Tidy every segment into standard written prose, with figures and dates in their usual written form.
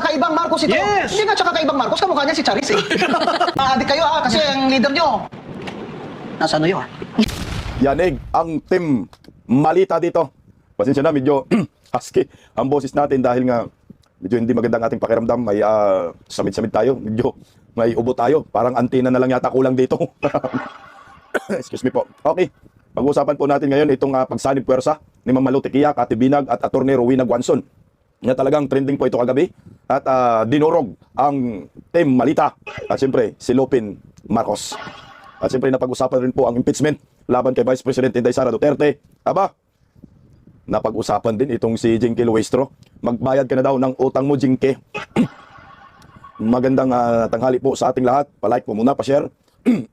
kakaibang Marcos ito. Yes. Hindi nga siya kakaibang Marcos, kamukha niya si Charis eh. Adik kayo kasi ang leader nyo. Nasa ano yun? Yanig ang team Malita dito. Pasensya na, medyo husky ang boses natin dahil nga medyo hindi magandang ating pakiramdam. May samid-samid tayo, medyo may ubo tayo. Parang antina na lang yata kulang dito. Excuse me po. Okay, pag-uusapan po natin ngayon itong pagsanib puwersa ni Ma'am Malu Tequia, Cathy Binag at Atty. Rowena Guanzon. Na talagang trending po ito kagabi at dinurog ang team Malita at siyempre si Lupin Marcos. At siyempre napag-usapan rin po ang impeachment laban kay Vice President Inday Sara Duterte. Aba, napag-usapan din itong si Jinky Luestro. Magbayad ka na daw ng utang mo, Jinky. Magandang tanghali po sa ating lahat. Pa-like po muna, pa-share,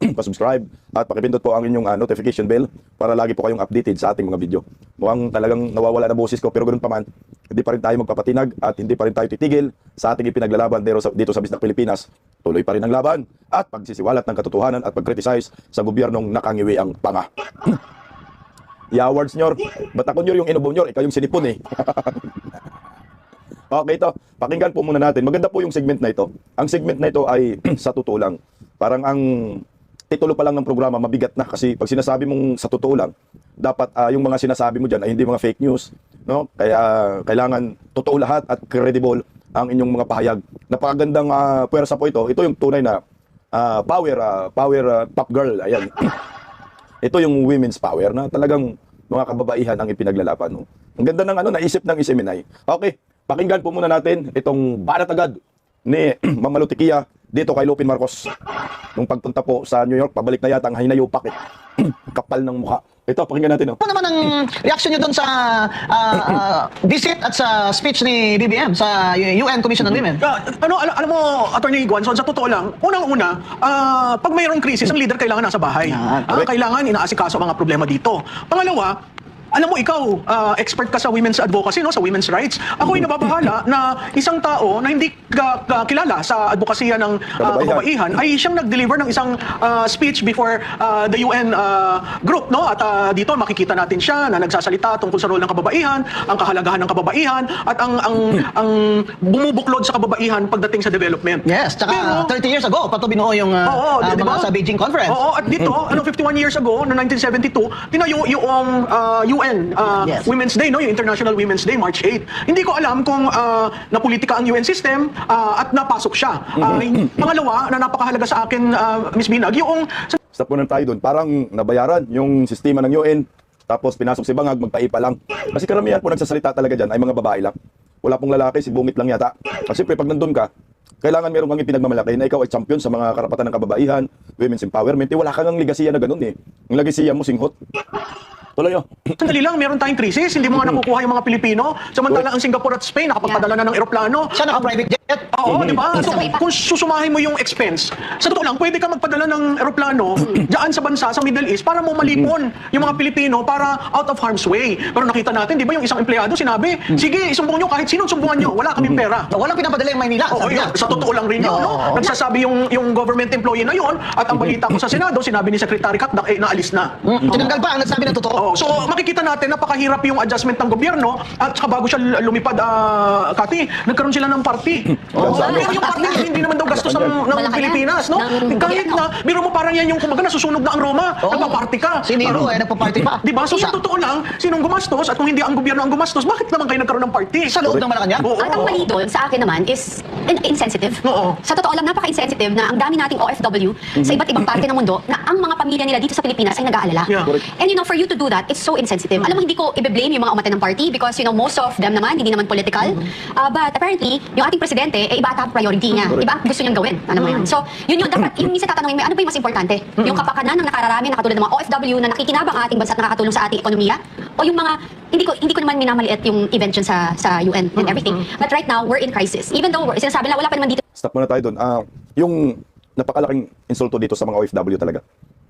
pa-subscribe at pakipindot po ang inyong notification bell para lagi po kayong updated sa ating mga video. Mukhang talagang nawawala na boses ko pero ganoon pa man, hindi pa rin tayo magpapatinag at hindi pa rin tayo titigil sa ating ipinaglalaban dito sa Bisdak Pilipinas. Tuloy pa rin ang laban at pagsisiwalat ng katotohanan at pag-criticize sa gobyernong nakangiwi ang panga. Yawards nyor, ba't ako nyor yung inubo nyor? Ikaw yung sinipon eh. Okay, ito. Pakinggan po muna natin. Maganda po yung segment na ito. Ang segment na ito ay sa totoo lang. Parang ang titulo pa lang ng programa mabigat na kasi pag sinasabi mong sa totoo lang, dapat yung mga sinasabi mo dyan ay hindi mga fake news. No? Kaya kailangan totoo lahat at credible ang inyong mga pahayag. Napakagandang puwersa po ito. Ito yung tunay na power top girl. Ayan. Ito yung women's power na talagang mga kababaihan ang ipinaglalaban. No? Ang ganda ng naisip ng Isiminay. Okay, pakinggan po muna natin itong barat agad ni Ma'am Malu Tequia dito kay Lupin Marcos. Nung pagpunta po sa New York, pabalik na yata ang hinayupak eh. Kapal ng mukha. Ito, pakinggan natin. Ano naman ang reaction nyo doon sa visit at sa speech ni BBM sa UN Commission on Women? Alam mo, Attorney Guanzon, sa totoo lang, unang-una, pag mayroong krisis, ang leader kailangan nasa bahay. Kailangan inaasikaso ang mga problema dito. Pangalawa, alam mo, ikaw, expert ka sa women's advocacy, no, sa women's rights. Ako'y nababahala na isang tao na hindi kilala sa advokasya ng kababaihan ay siyang nag-deliver ng isang speech before the UN group, no? At dito makikita natin siya na nagsasalita tungkol sa role ng kababaihan, ang kahalagahan ng kababaihan, at ang bumubuklod sa kababaihan pagdating sa development. Yes, tsaka 30 years ago, pato binuo yung diba? sa Beijing Conference. Oo, at dito, 51 years ago, no 1972, tinayo yung UN Yes. Women's Day, no? Yung International Women's Day, March 8. Hindi ko alam kung napolitika ang UN system at napasok siya. Pangalawa, na napakahalaga sa akin, Ms. Binag, yung... Stop muna tayo doon. Parang nabayaran yung sistema ng UN, tapos pinasok si Bangag, magpaipa lang. Kasi karamihan po nagsasalita talaga dyan ay mga babae lang. Wala pong lalaki, si Bungit lang yata. Kasi pag nandun ka, kailangan meron kang ipinagmamalaki na ikaw ay champion sa mga karapatan ng kababaihan, women's empowerment. Wala kang legasiya na ganun eh. Ang legasiya mo, singhot. Tuloy nyo. Sandali lang, meron tayong krisis, hindi mo nga nakukuha yung mga Pilipino. Samantala ang Singapore at Spain, nakapagpadala na ng eroplano. Siya naka-private jet. Oo, di ba? So, kung susumahin mo yung expense, sa totoo lang, pwede ka magpadala ng eroplano dyan sa bansa, sa Middle East, para mo malipon yung mga Pilipino para out of harm's way. Pero nakita natin, di ba, yung isang empleyado sinabi, sige, isumbong nyo kahit sinong sumbungan nyo, wala kaming pera. Walang pinapadala yung Maynila. Oo, yun. Sa totoo lang rin yun, no? Nagsasabi yung government employee na yun, at ang balita ko sa Senado, sinabi ni Secretary Katdak, naalis na. Tinanggal pa ang nagsabi ng totoo. So, makikita natin, napakahirap yung adjustment ng gobyerno, at saka bago siya lumipad, Kati, nagkaroon sila ng party. Pero yung party hindi naman daw gastos ng Pilipinas, no? Kahit na, biro mo parang yan yung kumbaga nasusunog na ang Roma, nagpa-party ka. Si Nero nagpa-party pa. Diba? So sa totoo lang, sinong gumastos at kung hindi ang gobyerno ang gumastos, bakit naman kayo nagkaroon ng party? Sa loob ng Malacanang? At ang mali doon sa akin naman is insensitive. Oo. Sa totoo lang, napaka-insensitive na ang dami nating OFW sa iba't ibang parte ng mundo na ang mga pamilya nila dito sa Pilipinas ay nag-aalala. Yeah. And you know, for you to do that, it's so insensitive. Alam mo, hindi ko i-blame yung mga umatan ng party because you know, most of them naman, hindi naman political. But apparently, yung ating presidente, iba ata ang priority niya. Iba ang gusto niyang gawin. Alam mo yun? So, yun yung dapat, yung minsan tatanungin mo, ano ba yung mas importante? Yung kapakanan ng nakararami na katulad ng mga OFW na nakikinabang ating bansa at nakakatulong sa ating ekonomiya? O yung mga, hindi ko naman minamaliit yung event yun sa UN and everything. But right now, we're in crisis. Even though, sinasabi lang, wala pa naman dito. Stop muna tayo doon. Yung napakalaking insulto dito sa mga OFW talaga.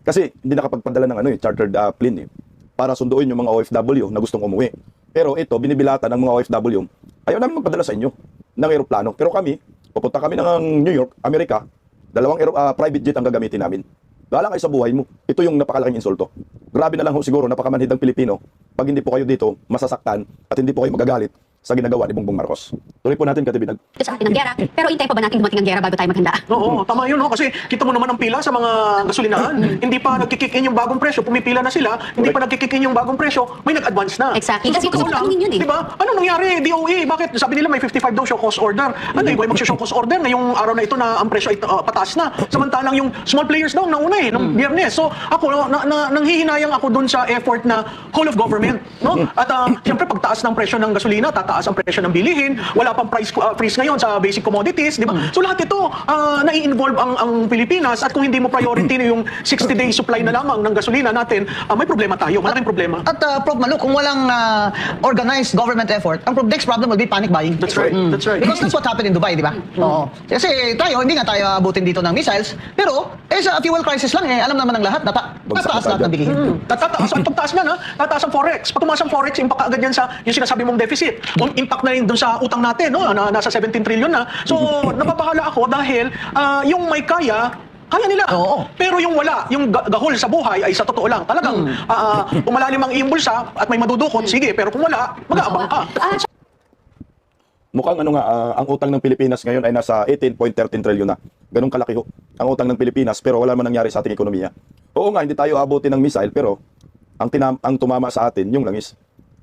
Kasi hindi nakapagpadala ng chartered plane para sunduin yung mga OFW na gustong umuwi. Pero ito, binibilatan ng mga OFW, ayaw namin magpadala sa inyo ng eroplano. Pero kami, pupunta kami ng New York, Amerika, dalawang private jet ang gagamitin namin. Bahala kayo sa buhay mo. Ito yung napakalaking insulto. Grabe na lang ho siguro, napakamanhid ng Pilipino. Pag hindi po kayo dito masasaktan at hindi po kayo magagalit sa ginagawa ni Bongbong Marcos. Tuloy po natin, Katibinag. Sa atin ng gera, pero intay pa ba natin dumating ang gera bago tayo maghanda? Oo, tama yun, no? Kasi kita mo naman ang pila sa mga gasolinahan. Hindi pa nagkikick in yung bagong presyo, pumipila na sila, hindi pa nagkikick in yung bagong presyo, may nag-advance na. Exactly. Kasi totoo gusto lang, natin yun eh. di ba? Anong nangyari? DOE, bakit? Sabi nila may 55 daw show cause order. Ano yung mag-show cause order ngayong araw na ito na ang presyo ay pataas na. Samantalang yung small players daw nauna nung Biyernes. So ako, nanghihinayang ako dun sa effort na whole of government. No? At siyempre, pagtaas ng presyo ng gasolina, tataas ang presyo ng bilihin, wala pang price freeze ngayon sa basic commodities, di ba? So lahat ito, nai-involve ang Pilipinas at kung hindi mo priority na yung 60-day supply na lamang ng gasolina natin, may problema tayo, malaking problema. At Prof. Malu, kung walang organized government effort, ang next problem will be panic buying. That's right, that's right. Because that's what happened in Dubai, di ba? Oo. Kasi tayo, hindi nga tayo abutin dito ng missiles, pero sa fuel crisis lang, alam naman ng lahat, tataas lahat ng bilihin. Tataas ang pagtaas niyan, tataas ang forex. Pag tumaas ang forex, impact agad yan sa yung sinasabi mong deficit. O impact na rin dun sa utang natin, no? Na nasa 17 trillion na. So, napapahala ako dahil yung may kaya nila. Oo. Pero yung wala, yung gahol sa buhay ay sa totoo lang. Talagang kung malalim ang iyong bulsa at may madudukot, sige. Pero kung wala, mag-aabang ka. Mukhang ang utang ng Pilipinas ngayon ay nasa 18.13 trillion na. Ganun kalaki ho ang utang ng Pilipinas, pero wala man nangyari sa ating ekonomiya. Oo nga, hindi tayo abutin ng missile, pero ang tumama sa atin yung langis.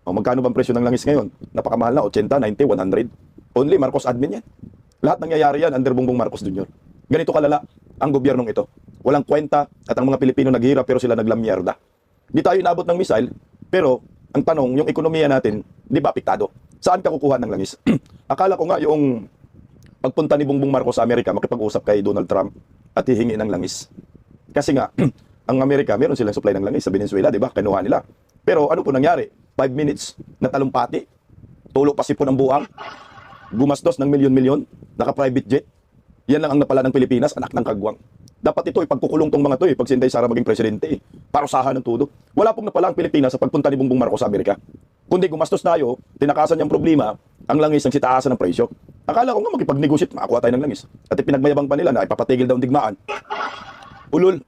Magkano bang presyo ng langis ngayon? Napakamahal na, 80, 90, 100. Only Marcos admin yan. Lahat nangyayari yan under Bongbong Marcos Jr. Ganito kalala ang gobyernong ito. Walang kwenta at ang mga Pilipino naghihirap pero sila naglamyerda. Hindi tayo inabot ng missile, pero ang tanong, yung ekonomiya natin, di ba apektado? Saan ka kukuha ng langis? Akala ko nga yung pagpunta ni Bongbong Marcos sa Amerika, makipag-usap kay Donald Trump at hihingi ng langis. Kasi nga, ang Amerika, meron silang supply ng langis sa Venezuela, di ba? Kinuha nila. Pero ano po nangyari? 5 minutes na talumpati, tulo pa sipon ang buwang, gumastos ng milyon-milyon, naka-private jet. Yan lang ang napala ng Pilipinas, anak ng kagwang. Dapat ito, ipagkukulong tong mga to, pag si Inday Sara maging presidente, parusahan ng tudo. Wala pong napala ang Pilipinas sa pagpunta ni Bongbong Marcos sa Amerika. Kundi gumastos tayo, tinakasan niyang problema, ang langis ang sitaasan ng presyo. Akala ko nga makipag-negotiate, makakuha tayo ng langis. At ipinagmayabang pa nila na ipapatigil daw ang digmaan. Ulul,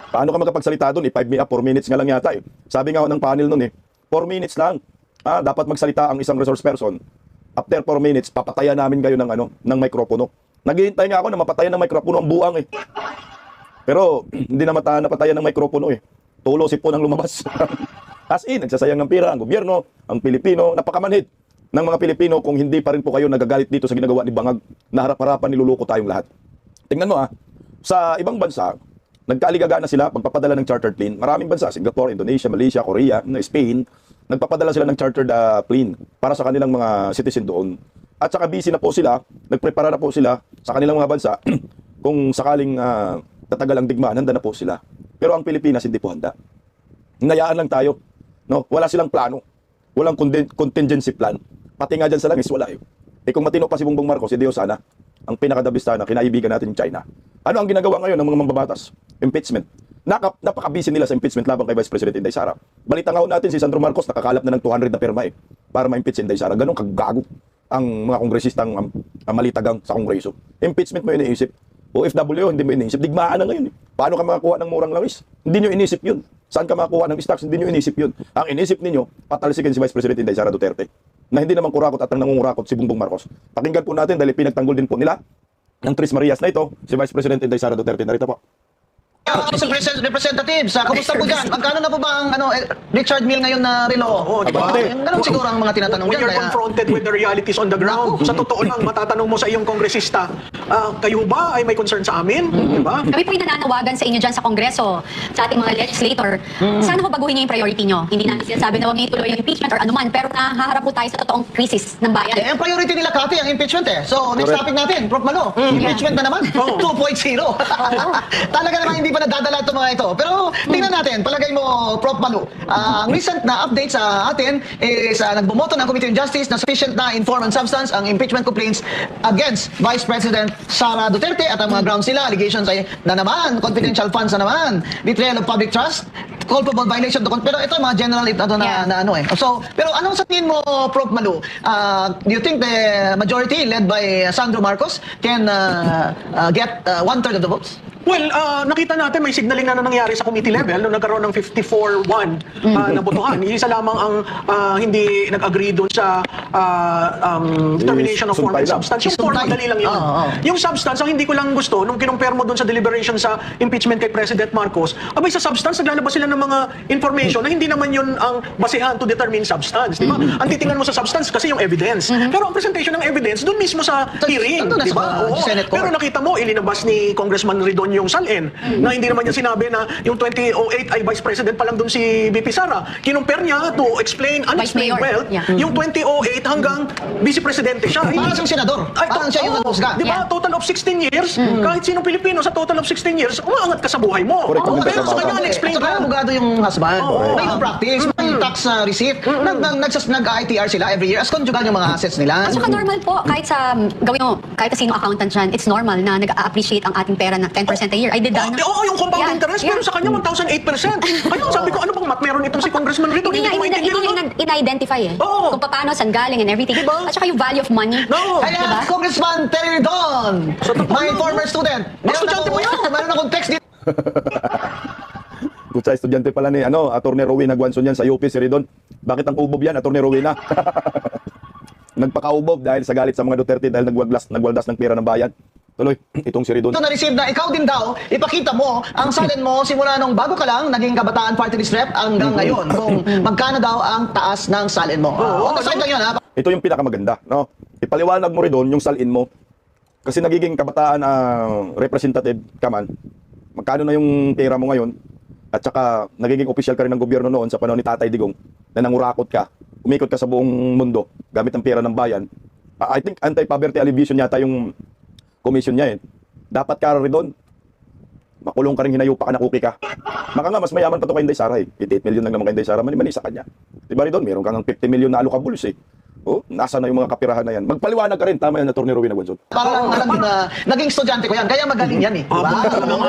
paano ka magkapagsalita doon? 4 minutes nga lang yata . Sabi nga ng panel noon 4 minutes lang. Dapat magsalita ang isang resource person. After 4 minutes, papatayan namin kayo ng mikropono. Naghihintay nga ako na mapatayan ng mikropono ang buang . Pero hindi na napatayan ng mikropono . Tulo sipon ang lumabas. As in, nagsasayang ng pira ang gobyerno, ang Pilipino, napakamanhid ng mga Pilipino kung hindi pa rin po kayo nagagalit dito sa ginagawa ni Bangag na harap-harapan niluloko tayong lahat. Tingnan mo sa ibang bansa, nagkaaligaga na sila pagpapadala ng chartered plane. Maraming bansa, Singapore, Indonesia, Malaysia, Korea, Spain, nagpapadala sila ng chartered plane para sa kanilang mga citizen doon. At saka busy na po sila, nagprepara na po sila sa kanilang mga bansa kung sakaling tatagal ang digmaan, handa na po sila. Pero ang Pilipinas hindi po handa. Hinayaan lang tayo. No? Wala silang plano. Walang contingency plan. Pati nga dyan sa langis, wala . Kung matino pa si Bongbong Marcos, hindi sana. Ang pinakadabis sana, kinaibigan natin yung China. Ano ang ginagawa ngayon ng mga mambabatas? Impeachment. Napaka-busy nila sa impeachment laban kay Vice President Inday Sara. Balita nga natin si Sandro Marcos nakakalap na ng 200 na pirma para ma-impeach si Inday Sara. Ganun kagago ang mga kongresistang malitagang sa kongreso. Impeachment mo iniisip. OFW, hindi mo iniisip. Digmaan na ngayon . Paano ka makakuha ng murang langis? Hindi nyo inisip yun. Saan ka makakuha ng stocks? Hindi nyo inisip yun. Ang inisip ninyo, patalsikin si Vice President Inday Sara Duterte na hindi naman kurakot at ang nangungurakot si Bongbong Marcos. Pakinggan po natin dahil pinagtanggol din po nila ng Tris Marias na ito, si Vice President Inday Sara Duterte. Narito po. Mr. Representatives, kumusta po dyan? Magkano na po ba ang Richard Mille ngayon na relo? Oo, di ba? Ganun siguro ang mga tinatanong When dyan. you're confronted with the realities on the ground, sa totoo lang, matatanong mo sa iyong kongresista, kayo ba ay may concern sa amin? Di ba? Kami po yung nananawagan sa inyo dyan sa Kongreso, sa ating mga legislator. Sana ho baguhin niyo yung priority nyo. Hindi natin sinasabi na huwag niyo ituloy yung impeachment or anuman, pero nahaharap po tayo sa totoong krisis ng bayan. Ang priority nila, Kati, ang impeachment . So, next topic natin, Prof. Malo, impeachment na naman, 2.0. Talaga naman hindi pa nadadala itong mga ito. Pero tingnan natin, palagay mo, Prof. Malo, ang recent na update sa atin is nagbumoto ng Committee on Justice na sufficient na in form and substance ang impeachment complaints against Vice President Sara Duterte at ang mga grounds nila, allegations ay na naman, confidential funds na naman, betrayal of public trust, culpable violation of the pero ito mga general So, pero anong sa tingin mo, Prof. Malo? Do you think the majority led by Sandro Marcos can get 1/3 of the votes? Well, nakita natin may signaling na nangyari sa committee level nung nagkaroon ng 54-1 na botohan. Isa lamang ang hindi nag-agree doon sa termination of form and Sumpay lang. substance. Yung form, Sumpay. madali lang yun. Yung substance, ang hindi ko lang gusto, nung kinumpare mo doon sa deliberation sa impeachment kay President Marcos, abay sa substance, naglalabas sila ng mga information na hindi naman yun ang basehan to determine substance. Di ba? Ang titingnan mo sa substance kasi yung evidence. Pero ang presentation ng evidence doon mismo sa hearing. nandun na Di ba? sa Oo. Senate court. Pero nakita mo, ilinabas ni Congressman Ridon yung salin na hindi naman niya sinabi na yung 2008 ay Vice President pa lang doon si BP Sara. Kinumpare niya to explain unexplained Vice Mayor. wealth. Yeah. Yung 2008 hanggang Vice Presidente siya. Parang siyang senador. Parang siya yung nahusga. Di ba? Yeah. Total of 16 years. Kahit sino Pilipino sa total of 16 years, umaangat ka sa buhay mo. Correct, Oo, correct, pero sa tama. kanya unexplained At saka wealth. abogado yung husband. Oo. May practice, may tax receipt. Nag-ITR sila every year as conjugal yung mga assets nila. At saka normal po, kahit sa, gawin mo, kahit sa sino accountant dyan, it's normal na nag-appreciate ang ating pera ng 10% a year. I did that. Oo, yung compound Yeah, interest, yeah. pero sa kanya 1,008%. Kaya sabi ko, ano bang mat meron itong si Congressman Ridon? Hindi Hindi ko nga maintindihan. no? in-identify eh. Oo. Kung paano, saan galing and everything. Diba? At saka yung value of money. No. Kaya Diba? Congressman Terry Don, my former student. Estudyante mo yun. Meron akong text dito. Kung sa estudyante pala ni Attorney Rowena Guanzon yan sa UP, si Ridon. Bakit ang ubob yan, Attorney Rowena? Nagpaka-ubob dahil sa galit sa mga Duterte dahil nagwaldas ng pera ng bayan. Tuloy, itong si Ridon. Ito na-receive na ikaw din daw, ipakita mo ang salin mo simula nung bago ka lang, naging kabataan party list rep hanggang ngayon. Kung magkano daw ang taas ng salin mo. On the side lang yun, ha? Ito yung pinakamaganda, no? Ipaliwanag mo Ridon yung salin mo. Kasi nagiging kabataan representative ka man. Magkano na yung pera mo ngayon? At saka nagiging official ka rin ng gobyerno noon sa panahon ni Tatay Digong na nangurakot ka. Umikot ka sa buong mundo gamit ang pera ng bayan. I think anti-poverty alleviation yata yung commission niya eh. Dapat ka rin doon. Makulong ka rin hinayupa ka na cookie ka. Maka nga, mas mayaman pa to kay Inday Sara eh. 88 million lang naman kay Inday Sara. Mani-mani sa kanya. Diba rin doon? Meron kang 50 million na alokabuls eh. Oh, nasa na yung mga kapirahan na yan. Magpaliwanag ka rin. Tama yan, Attorney Rowena Guanzon. Parang alam din na naging estudyante ko yan, kaya magaling yan eh. Diba?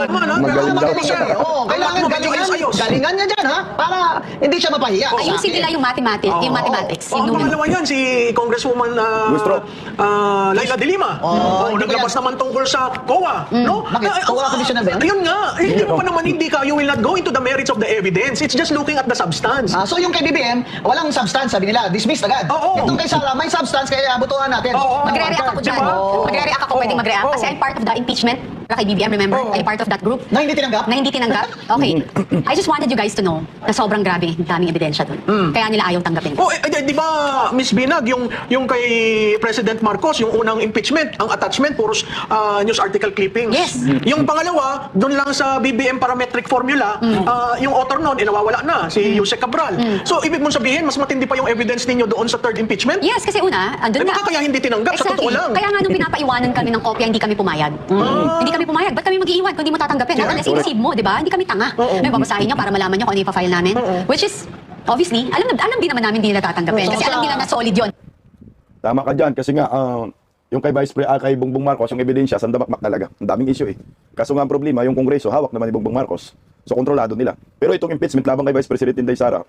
Magaling daw. Magaling siya eh. Oo, kailangan galingan niya dyan ha, para hindi siya mapahiya. Ayusin nila yung mathematics. Yung mathematics. Yung Ang numero. pangalawa yan, si Congresswoman Lustro. Laila de Lima. hindi ko Naglabas yan. naman tungkol sa COA. No? Bakit? COA commissioner ba yan? Ayun nga. Hindi mo pa naman hindi ka, you will not go into the merits of the evidence. It's just looking at the substance. So yung kay BBM, walang substance, sabi nila, dismissed agad. Oo. Itong kay Sara, may substance, kaya butuhan natin. Oo. Magre-react ako dyan. Diba? Magre-react ako, pwedeng mag-react. Kasi I'm part of the impeachment. Kay BBM, remember? I'm part of that group. Na hindi tinanggap? Na hindi tinanggap? Okay. I just wanted you guys to know na sobrang grabe, daming ebidensya dun. Kaya nila ayaw tanggapin. Oh, di ba, Miss Binag, yung kay President Marcos, yung unang impeachment, ang attachment, puros news article clippings. Yes. Yung pangalawa, doon lang sa BBM parametric formula, yung author noon, nawawala na, si Yusek Cabral. So, ibig mong sabihin, mas matindi pa yung evidence ninyo doon sa third impeachment? Yes, kasi una, andun Eh, baka kaya hindi tinanggap, sa totoo lang. Kaya nga nung pinapaiwanan kami ng kopya, hindi kami pumayag. Hindi kami pumayag. Ba't kami mag-iiwan kung hindi mo tatanggapin? Correct, Unless i-receive mo, di ba? Hindi kami tanga. May babasahin nyo para malaman nyo kung ano yung pa-file namin. Which is, obviously, alam din naman namin hindi nila tatanggapin. Kasi alam nila na solid yun. Tama ka dyan kasi nga yung kay kay Bongbong Marcos, yung ebidensya, sandamakmak talaga. Ang daming issue eh. Kaso nga ang problema, yung Kongreso, hawak naman ni Bongbong Marcos. So kontrolado nila. Pero itong impeachment labang kay Vice President Inday Sara,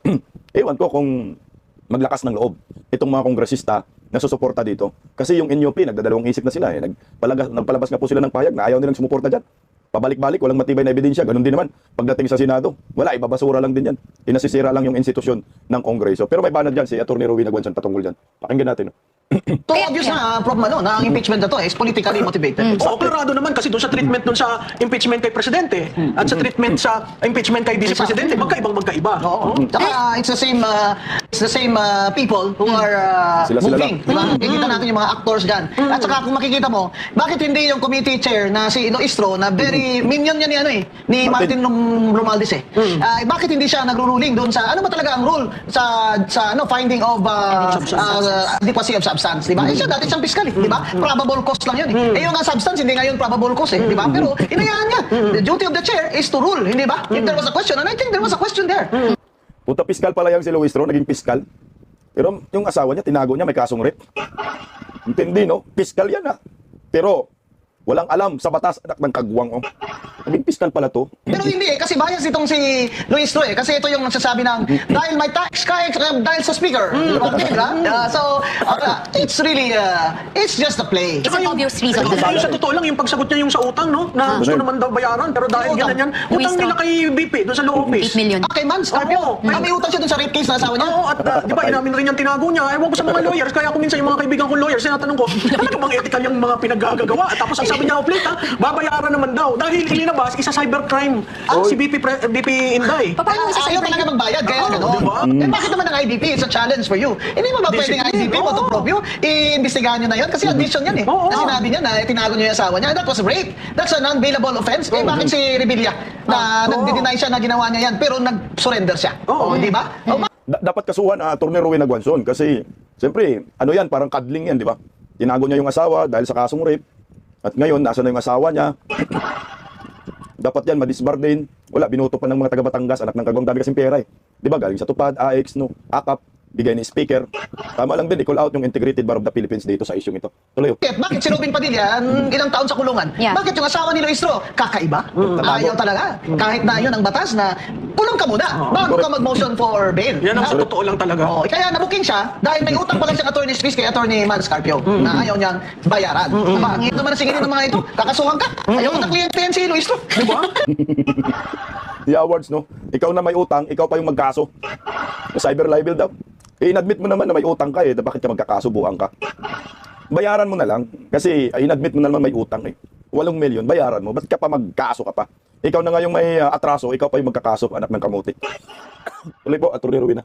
ewan ko kung maglakas ng loob itong mga kongresista na susuporta dito. Kasi yung NUP, nagdadalawang isip na sila eh. Nagpalabas nga po sila ng payag na ayaw nilang sumuporta dyan. Pabalik-balik, walang matibay na ebidensya. Ganun din naman. Pagdating sa Senado, wala, ibabasura lang din yan. Inasisira lang yung institusyon ng Kongreso. Pero may banad dyan si Atty. Rowena Guanzon patungkol dyan. Pakinggan natin. To obvious na, Prof. Mano, na ang impeachment na to is politically motivated. Oo, klarado naman kasi doon sa treatment doon sa impeachment kay Presidente at sa treatment sa impeachment kay Vice Presidente, magkaiba. Oo. Tsaka it's the same people who are Sila moving. Diba? Kikita natin yung mga actors dyan. At saka kung makikita mo, bakit hindi yung committee chair na si Iloistro na very minion niya ni Martin Romualdez eh. Bakit hindi siya nagro-ruling doon sa ano ba talaga ang rule sa finding of adequacy of substance, di ba? Eh siya dati siyang piskal, di ba? Probable cause lang yun eh. Yung nga substance hindi ngayon probable cause eh, di ba? Pero inayaan niya. The duty of the chair is to rule, hindi ba? If there was a question, and I think there was a question there. Puta piskal pala yung si Luistro, naging piskal. Pero yung asawa niya, tinago niya, may kasong rape. Intindi, no? Piskal yan, ha? Pero, Walang alam sa batas, anak ng kagwang. Oh. Naging piskal pala to. Pero hindi kasi bias itong si Luis Tro kasi ito yung nagsasabi ng dahil may tax kaya dahil sa speaker. Diba? So, it's really, it's just a play. It's an obvious reason. Kaya sa totoo lang, yung pagsagot niya yung sa utang, no? Na gusto naman daw bayaran, pero dahil Utang. ganyan yan, utang nila kay BP, doon sa law office. 8 million. Okay, man, Scorpio. Oo. May utang siya dun sa rape case na asawa niya. Oo, at di ba, inamin rin yung tinago niya. Ewan ko sa mga lawyers, kaya ako minsan yung mga kaibigan kong lawyers, tinatanong ko, talaga bang ethical yung mga pinaggagawa? Tapos ang sabi niya, of late, babayaran naman daw. Dahil ilinabas, isa cybercrime. Si BP Inday. Paano mo Ayaw talaga magbayad, kaya gano'n. diba? Eh bakit naman ang IDP? It's a challenge for you. Hindi mo ba pwedeng Discipline, IDP mo to oo. prove you? I-imbestigahan nyo na yun? Kasi admission yan eh. Oo. Na sinabi niya na tinago niyo yung asawa niya. That was rape. That's an unbailable offense. Eh bakit si Rebilla na nagde-deny siya na ginawa niya yan pero nag-surrender siya? Oo. Di ba? Dapat kasuhan Atty. Rowena Guanzon kasi siyempre, ano yan, parang cuddling yan, di ba? Tinago niya yung asawa dahil sa kasong rape. At ngayon, nasa na yung asawa niya. Dapat yan, madisbar din. Wala, binuto pa ng mga taga Batangas, anak ng kagwang, dami kasing pera eh. Di ba, galing sa Tupad, AX, no, AKAP, bigay ni speaker. Tama lang din, i-call out yung Integrated Bar of the Philippines dito sa isyong ito. Tuloy. Bakit si Robin Padilla, ilang taon sa kulungan? Yeah. Bakit yung asawa ni Luis Tro? Kakaiba? Ayaw talaga. Kahit na yun ang batas na kulong ka muna bago ka mag-motion for bail. Yan ang Ha? sa totoo lang talaga. Oh, kaya nabuking siya dahil may utang pala siyang attorney's fees kay Attorney Man Scarpio na ayaw niyang bayaran. Ang ito naman ang singilin ng mga ito, kakasuhan ka. Ayaw ko na kliyente yan si Luis Tro. Di ba? The awards, no? Ikaw na may utang, ikaw pa yung magkaso. Cyber libel daw. Eh, inadmit mo naman na may utang ka eh. Bakit ka magkakaso, buang ka? Bayaran mo na lang. Kasi inadmit mo na naman may utang eh. 8 milyon, bayaran mo. Ba't ka pa magkaso ka pa? Ikaw na nga yung may atraso, ikaw pa yung magkakaso, anak ng kamuti. Tuloy po, Atty. Rowena.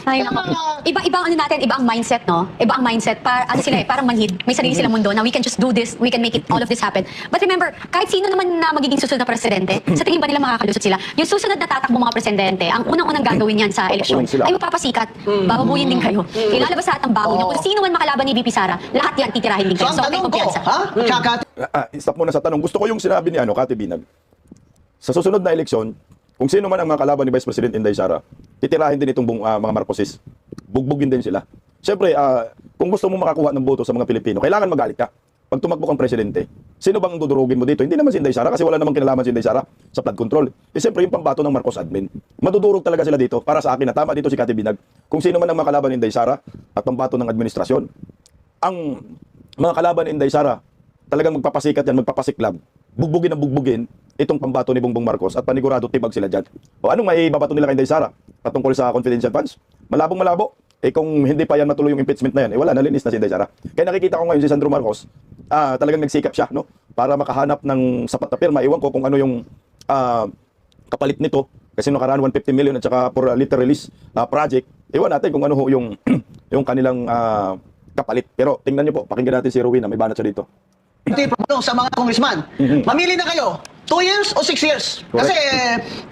Ay, nako. Iba ang ano natin, iba ang mindset, no? Iba ang mindset. Ano sila eh, parang manhid. May sarili silang mundo na we can just do this, we can make it all of this happen. But remember, kahit sino naman na magiging susunod na presidente, sa tingin ba nila makakalusot sila? Yung susunod na tatakbo mga presidente, ang unang-unang gagawin yan sa eleksyon Kukunin sila. ay magpapasikat. Bababuyin din kayo. Ilalabas lahat ang baho niyo. Kung sino man makalaban ni VP Sara, lahat yan titirahin din So kayo. ang So, may tanong ko, kumpiyansa. ha? Tsaka, Stop muna sa tanong. Gusto ko yung sinabi ni Kati Binag. Sa susunod na eleksyon, kung sino man ang mga kalaban ni Vice President Inday Sara, titirahin din itong mga Marcoses. Bugbugin din sila. Siyempre, kung gusto mo makakuha ng boto sa mga Pilipino, kailangan magalit ka. Pag tumakbo kang presidente, sino bang dudurugin mo dito? Hindi naman si Inday Sara kasi wala namang kinalaman si Inday Sara sa flood control. Eh siyempre, yung pambato ng Marcos admin. Madudurog talaga sila dito. Para sa akin na tama dito si Kati Binag. Kung sino man ang mga kalaban ni Inday Sara at pambato ng administrasyon, ang mga kalaban ni Inday Sara, talagang magpapasikat yan, magpapasiklab. Bugbugin ang bugbugin itong pambato ni Bongbong Marcos at panigurado tibag sila dyan. O anong may babato nila kay Inday Sara patungkol sa confidential funds? Malabong malabo. Eh kung hindi pa yan matuloy yung impeachment na yan, eh wala, nalinis na si Inday Sara. Kaya nakikita ko ngayon si Sandro Marcos, talagang nagsikap siya, no? Para makahanap ng sapat na pirma. Iwan ko kung ano yung kapalit nito. Kasi nakaraan 150 million at saka for litter release project. Iwan natin kung ano ho yung, yung kanilang kapalit. Pero tingnan nyo po, pakinggan natin si Rowena, may banat siya dito. sa mga congressman, mamili na kayo, 2 years o 6 years? Kasi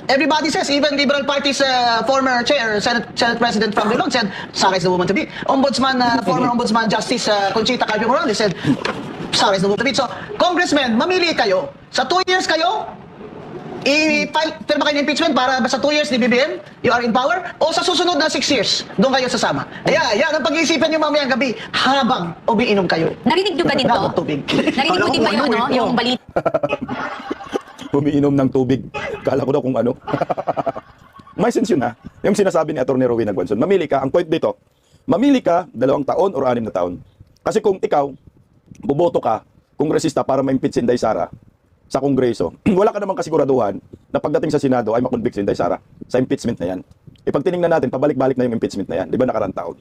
everybody says, even Liberal Party's former chair, Senate President Frank Drilon said, Sara is the woman to beat. Ombudsman, former Ombudsman Justice Conchita Carpio Morales said, Sara is the woman to beat. So, congressmen, mamili kayo. Sa 2 years kayo, i-firma kayo ng impeachment para sa 2 years ni BBM, you are in power, o sa susunod na 6 years, doon kayo sasama. Yan ang pag-iisipan nyo mamayang gabi habang umiinom kayo. Narinig nyo ba din to? Ng tubig. Narinig mo din ba yun, no? Yung balita. Umiinom ng tubig. Kala ko daw kung ano. May sense yun ha. Yung sinasabi ni Atty. Rowena Guanzon. Mamili ka, ang point dito, mamili ka 2 taon or 6 na taon. Kasi kung ikaw, boboto ka, kongresista para ma-impeach si Inday Sara sa Kongreso, wala ka namang kasiguraduhan na pagdating sa Senado ay makonvict si Inday Sara sa impeachment na yan. E pag tinignan natin, pabalik-balik na yung impeachment na yan. Di ba nakarang taon?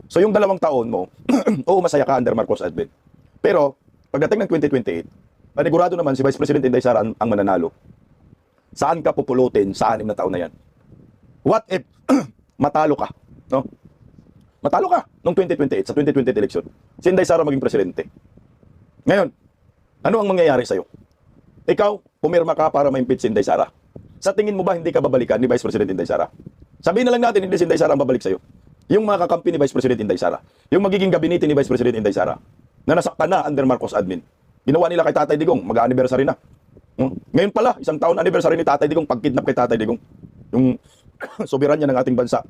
So yung 2 taon mo, oo, masaya ka under Marcos admin. Pero, pagdating ng 2028, panigurado naman si Vice President Inday Sara ang mananalo. Saan ka pupulutin sa 6 na taon na yan? What if matalo ka? No? Matalo ka noong 2028, sa 2028 election. Si Inday Sara maging presidente. Ngayon, ano ang mangyayari sa'yo? Ikaw, pumirma ka para ma-impeach si Inday Sara. Sa tingin mo ba hindi ka babalikan ni Vice President Inday Sara? Sabihin na lang natin, hindi si Inday Sara ang babalik sa'yo. Yung mga kakampi ni Vice President Inday Sara. Yung magiging gabinete ni Vice President Inday Sara na nasaktan na under Marcos admin. Ginawa nila kay Tatay Digong, mag-anniversary na. Ngayon pala, 1 taon anniversary ni Tatay Digong, pagkidnap kay Tatay Digong. Yung soberanya ng ating bansa.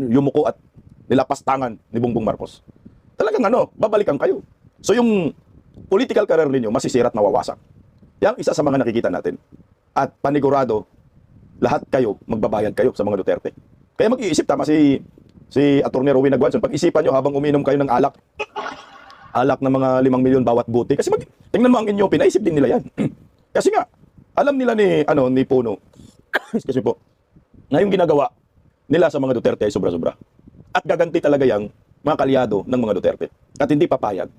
Yumuko at nilapastangan ni Bongbong Marcos. Talagang babalikan kayo. So yung political career ninyo masisira at mawawasak. Yang isa sa mga nakikita natin. At panigurado, lahat kayo, magbabayad kayo sa mga Duterte. Kaya mag-iisip, tama si Atty. Rowena Guanzon, pag-isipan nyo habang uminom kayo ng alak ng mga 5 milyon bawat buti. Kasi tingnan mo ang inyo, pinaisip din nila yan. Kasi nga, alam nila ni Puno, kasi po, na yung ginagawa nila sa mga Duterte ay sobra-sobra. At gaganti talaga yung mga kalyado ng mga Duterte. At hindi papayag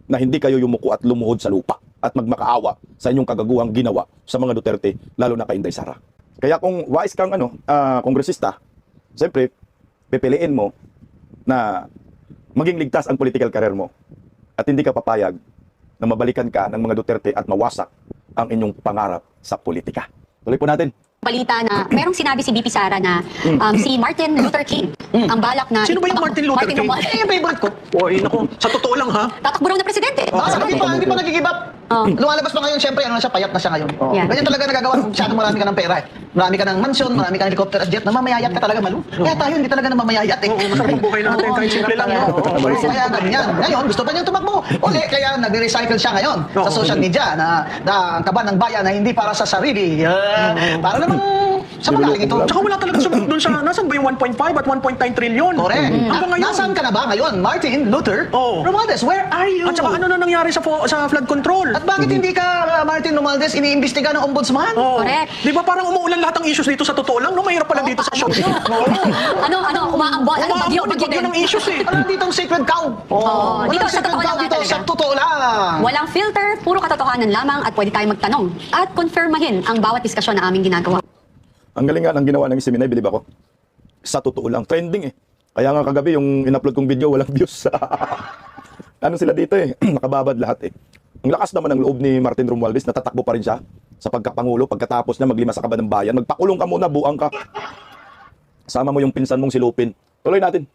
na hindi kayo yumuko at lumuhod sa lupa at magmakaawa sa inyong kagaguhang ginawa sa mga Duterte, lalo na kay Inday Sara. Kaya kung wise kang kongresista, siyempre, pipiliin mo na maging ligtas ang political career mo at hindi ka papayag na mabalikan ka ng mga Duterte at mawasak ang inyong pangarap sa politika. Tuloy po natin. Balita na merong sinabi si BP Sara na si Martin Luther King ang balak na... Sino ba yung Martin Luther King? Romualdez. Eh, yung favorite ko. Oy, naku, sa totoo lang ha. Tatakbo raw na presidente. Baka hindi pa nag-give up. Lumalabas pa ngayon, syempre, ano na siya, payat na siya ngayon. Yeah. Ganyan talaga nagagawa. Masyadong marami ka ng pera eh. Marami ka ng mansion, marami ka ng helicopter at jet. Namamayayat ka talaga, Malu. Kaya tayo, hindi talaga namamayayat eh. Oo, masarap ang buhay natin, kahit simple lang, no? Kaya ganyan. Ngayon, gusto pa niyang tumakbo. Uli, kaya nag-recycle siya ngayon sa social media na ang kaban ng bayan na hindi para sa sarili. Para namang sa magaling ito. Tsaka wala talaga sumunod dun sa, nasan ba yung 1.5 at 1.9 trillion? Correct. Hanggang ngayon. Nasaan ka na ba ngayon, Martin Luther Oo. Romualdez? Where are you? At saka ano na nangyari sa flood control? At bakit hindi ka, Martin Romualdez, iniimbestiga ng ombudsman? Oo. Correct. Di ba parang umuulan lahat ng issues dito sa totoo lang? No, mahirap pala dito sa show. Ano, umaambon. Ano, bagyo Bagyo ng issues eh. Ano ditong sacred cow? Oo, dito sa totoo lang dito talaga. sa totoo lang. Walang filter, puro katotohanan lamang at pwede tayong magtanong at konfirmahin ang bawat diskasyon na aming ginagawa. Ang galing nga ng ginawa ng Seminay, bilib ako. Sa totoo lang, trending eh. Kaya nga kagabi yung in-upload kong video, walang views. Ano sila dito eh, nakababad lahat eh. Ang lakas naman ng loob ni Martin Romualdez, natatakbo pa rin siya sa pagkapangulo, pagkatapos na maglima sa kaban ng bayan. Magpakulong ka muna, buang ka. Sama mo yung pinsan mong silupin. Tuloy natin.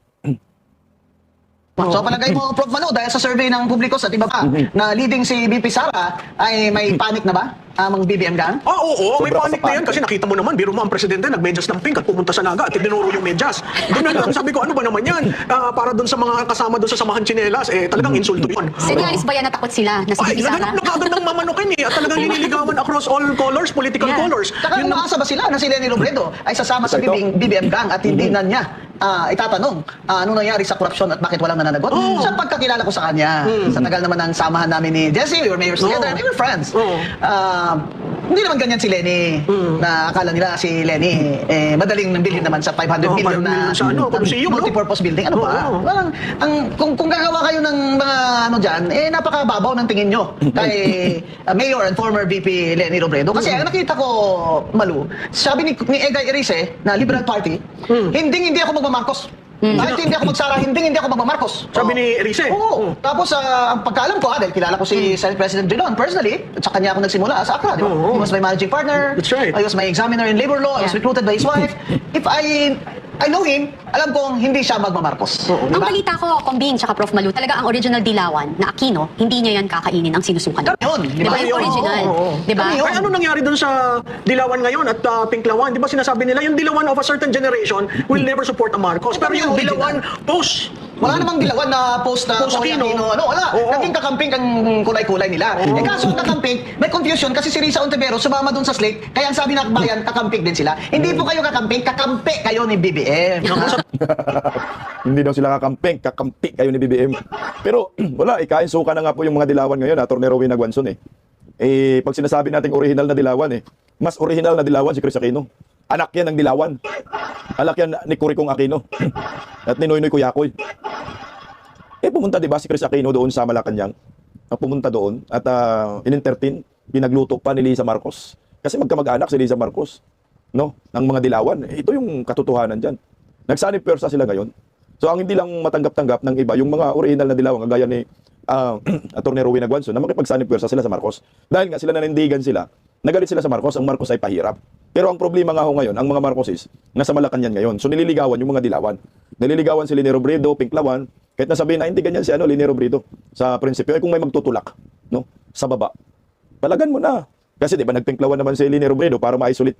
So palagay mo, Prof. Manu, dahil sa survey ng publiko sa iba pa, na leading si BP Sara, ay may panic na ba? Amang BBM gang? Oo, may Sobra panic ka sa na yan kasi nakita mo naman, biro mo ang presidente, nagmedyas ng pink at pumunta sa Naga at tinuro yung medyas. Doon na lang, sabi ko, ano ba naman yan? Para doon sa mga kasama doon sa samahan tsinelas, talagang insulto yun. Sinyalis ba yan natakot sila na si Ay, BP Sara? naganap na kagad ng mamanukin eh, at talagang nililigawan across all colors, political Yeah. colors. Saka Yun umaasa ba sila na si Leni Robredo ay sasama sa Ito. BBM gang at hindi na niya itatanong ano nangyari sa korupsyon at bakit walang nananagot? Oo. Sa pagkakilala ko sa kanya, sa tagal naman ng samahan namin ni Jessie, we were mayors together, Oo. we were friends. Oo. Hindi naman ganyan si Lenny, na akala nila si Lenny, madaling bilhin naman sa 500 Oo, million na 500 sa ano, Coliseum, no? multipurpose building. Ano ba? Oo. Walang, kung gagawa kayo ng mga ano dyan, napakababaw ng tingin nyo kay Mayor and former VP Lenny Robredo. Kasi ang nakita ko, Malu, sabi ni Egay Erice na Liberal Party, hindi ako magmamarcos. Kahit hindi ako magsara, hindi ako magmamarcos. Sabi ni Erice. Oo. Tapos, ang pagkaalam ko, dahil kilala ko si Senate President Drilon personally, at sa kanya ako nagsimula sa ACRA, di ba? Oo. He was my managing partner. That's right. I was my examiner in labor law. I was Yeah. recruited by his wife. If I know him, alam kong hindi siya magmamarcos. Di Ang ba? balita ko, Combing tsaka Prof. Malu, talaga ang original dilawan na Aquino, hindi niya yan kakainin ang sinusukan. Kami yun, di Di ba? ba? Yung original. Oo. Di ba? Kami yun. Ay, ano nangyari dun sa Dilawan ngayon at Pinklawan? Di ba sinasabi nila, yung Dilawan of a certain generation will never support a Marcos. Pero yung Dilawan post, Wala namang dilawan na post na Post Tony Aquino. Aquino. Ano, wala. Oo. Naging kakamping ang kulay-kulay nila. Eh kaso kakamping, may confusion kasi si Risa Ontiveros sumama dun sa slate. Kaya ang sabi ng bayan, kakamping din sila. Hindi po kayo kakamping, kakampi kayo ni BBM. Hindi daw sila kakampi kayo ni BBM. Pero wala, ikain suka na nga po yung mga dilawan ngayon, Atty. Rowena Guanzon eh. Pag sinasabi nating original na dilawan mas original na dilawan si Chris Aquino. Anak yan ng dilawan. Anak yan ni Curicong Aquino. At ni Noynoy Kuyakoy. Pumunta 'di ba si Chris Aquino doon sa Malacanang? Pumunta doon at in-entertain, pinagluto pa ni Lisa Marcos. Kasi magkamag-anak si Lisa Marcos, no? Ng mga dilawan. Ito yung katotohanan diyan. Nagsanib pwersa sila ngayon. So ang hindi lang matanggap-tanggap ng iba, yung mga original na dilawan kagaya ni Atty. Rowena Guanzon, na makipagsanib pwersa sila sa Marcos. Dahil nga sila nanindigan sila, nagalit sila sa Marcos, ang Marcos ay pahirap. Pero ang problema nga ho ngayon, ang mga Marcoses, nasa Malacanang ngayon. So nililigawan yung mga dilawan. Nililigawan si Leni Robredo, Pinklawan, kahit nasabihin na hindi ganyan si Leni Robredo sa prinsipyo, kung may magtutulak, no, sa baba, palagan mo na. Kasi di ba nagpinklawan naman si Leni Robredo para ma-isolate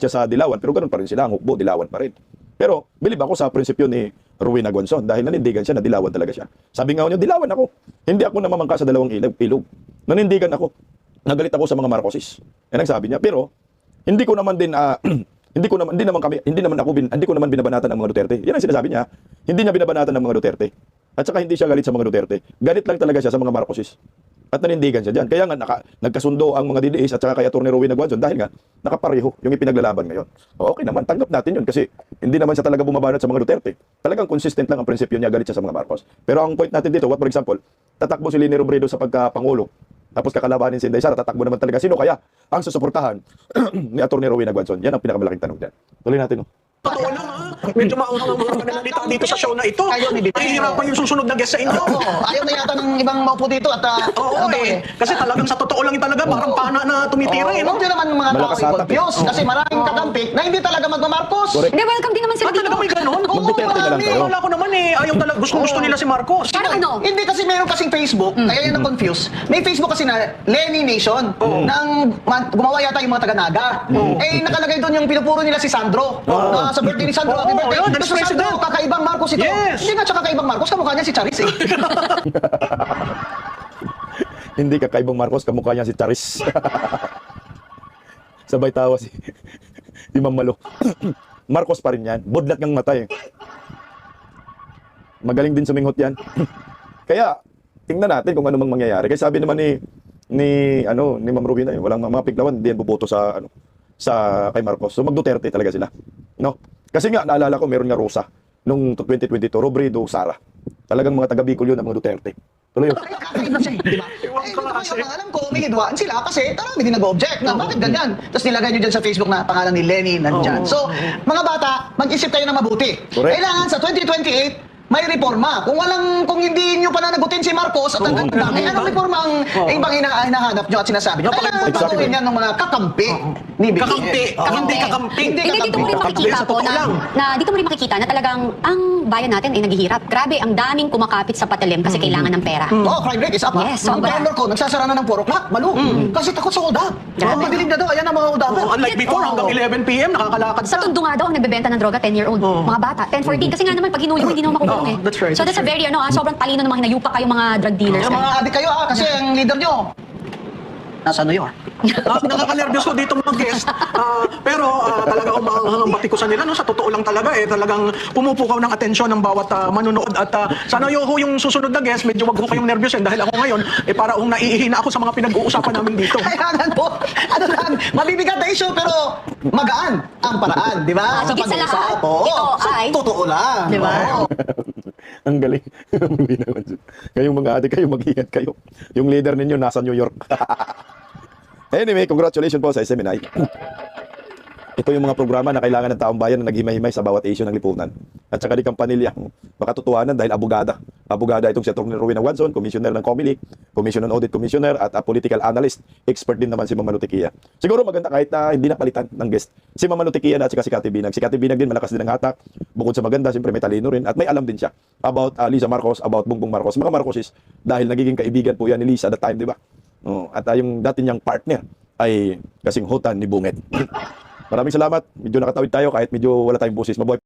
siya sa dilawan, pero ganun pa rin sila, ang hukbo, dilawan pa rin. Pero bilib ako sa prinsipyo ni Rowena Guanzon dahil nanindigan siya na dilawan talaga siya. Sabi nga niya, dilawan ako. Hindi ako namamangka sa dalawang ilog. Nanindigan ako. Nagalit ako sa mga Marcoses. Yan ang sabi niya. Pero hindi ko naman din hindi ko naman binabanatan ang mga Duterte. Yan ang sinasabi niya. Hindi niya binabanatan ang mga Duterte. At saka hindi siya galit sa mga Duterte. Galit lang talaga siya sa mga Marcoses. At nanindigan siya diyan. Kaya nga nagkasundo ang mga DDS at saka kay Atty. Rowena Guanzon dahil nga nakapareho yung ipinaglalaban ngayon. O, okay naman, tanggap natin yun kasi hindi naman siya talaga bumabanat sa mga Duterte. Talagang consistent lang ang prinsipyo niya, galit siya sa mga Marcos. Pero ang point natin dito, what for example, tatakbo si Leni Robredo sa pagkapangulo. Tapos kakalabanin si Inday Sara, tatakbo naman talaga. Sino kaya ang susuportahan ni Atty. Rowena Guanzon? Yan ang pinakamalaking tanong dyan. Tuloy natin. Totoo lang ha. Medyo maanghang ang mga pananalita dito sa show na ito. Ayaw ni Bibi. Nahihirapan yung susunod na guest sa inyo. Oo, ayaw na yata ng ibang maupo dito at Oo, eh. Kasi talagang sa totoo lang talaga, parang pana na tumitira eh. No? Huwag nyo naman mga tao Malakas atap eh. i-confuse kasi maraming kakampik na hindi talaga magmamarcos. Correct. Hindi, welcome din naman sila Talaga dito. may ganon? Oo, Mag-Duterte na lang marami. kayo. Wala ko naman eh. Ayaw talaga. Gusto nila si Marcos. Parang ano? Hindi kasi meron kasing Facebook, kaya yan na-confuse. May Facebook kasi na Lenny Nation, nang gumawa yata yung mga taga-Naga. Eh, nakalagay doon yung pinupuro nila si Sandro. Na sa birthday ni Sandro, happy birthday. yun, that's Gusto Sandro, president. kakaibang Marcos ito. Yes. Hindi nga siya kakaibang Marcos, kamukha niya si Charis eh. Hindi kakaibang Marcos, kamukha niya si Charis. Sabay tawa si Ma'am Malo. Marcos pa rin yan. Budlat ng mata eh. Magaling din suminghot yan. Kaya, tingnan natin kung ano mang mangyayari. Kasi sabi naman ni Ma'am Rowena, walang mga Piklawan, hindi yan boboto sa kay Marcos. So mag-Duterte talaga sila. No? Kasi nga, naalala ko, meron nga Rosa nung 2022, Robredo, Sara. Talagang mga taga Bicol yun, ang mga Duterte. Tuloy yun. Kakaiba siya, di ba? Ewan Eh, ko dito kasi. ngayon, ang alam ko, may hidwaan sila kasi marami din nag-object na bakit ganyan. Tapos nilagay nyo dyan sa Facebook na pangalan ni Lenny nandyan. So, mga bata, mag-isip kayo na mabuti. Correct. Kailangan sa 2028, may reforma. Kung hindi nyo pananagutin si Marcos at ang ganda, eh anong reforma ang ibang hinahanap nyo at sinasabi nyo? Kailangan Exactly. patuloy yan ng mga kakampi ni Bibi. Kakampi. Hindi kakampi. Hindi Hindi, dito mo rin Kakampi. makikita Sa po totoo lang. na dito mo rin makikita na talagang ang bayan natin ay naghihirap. Grabe, ang daming kumakapit sa patalim kasi kailangan ng pera. Oh, crime rate is up. Yes, Ang sobra. governor ko, nagsasara na ng 4 o'clock. Malu. Kasi takot sa hold up. Grabe. Madilim na daw. Ayan ang mga hold up. Unlike before, hanggang 11 p.m. nakakalakad Sa ka. Tondo nga daw ang nagbebenta ng droga, 10-year-old. Mga bata, 10-14. Kasi nga naman, pag hinuli mo, hindi naman makukulong eh. That's right, So that's a very, sobrang talino ng mga hinayupa kayong mga drug dealers. Yung mga adik kayo kasi ang leader nyo, nasa New York. Nakaka-nervous ko dito mga guest. Pero talaga umaanghang ang batikusan nila. No? Sa totoo lang talaga talagang pumupukaw ng atensyon ng bawat manunood. At sana yung susunod na guest, medyo wag ko kayong nervous dahil ako ngayon, para naiihina ako sa mga pinag-uusapan namin dito. Kailangan po, lang, mabibigat na issue pero magaan ang paraan, di ba? Higit sa lahat, Oo, ito sa ay- totoo lang. Di ba? Oo. Ang galing. Kayong mga ate, kayo mag-ingat kayo. Yung leader ninyo nasa New York. Anyway, congratulations po sa SMNI. Ito yung mga programa na kailangan ng taong bayan na naghimay-himay sa bawat issue ng lipunan. At saka di kampanilyang makatotohanan dahil abogada. Abogada itong si Atty. Rowena Guanzon, Commissioner ng COMELEC, Commission on Audit Commissioner at political analyst. Expert din naman si Ma'am Manutiquia. Siguro maganda kahit hindi napalitan ng guest. Si Ma'am Manutiquia at saka si Cathy Binag. Si Cathy Binag din malakas din ang hatak. Bukod sa maganda, siyempre may talino rin. At may alam din siya about Liza Marcos, about Bongbong Marcos. Mga Marcoses dahil nagiging kaibigan po yan ni Liza at that time, di ba? At yung dati niyang partner ay kasing hutan ni Bunget. Maraming salamat. Medyo nakatawid tayo kahit medyo wala tayong busis. Mabuhay.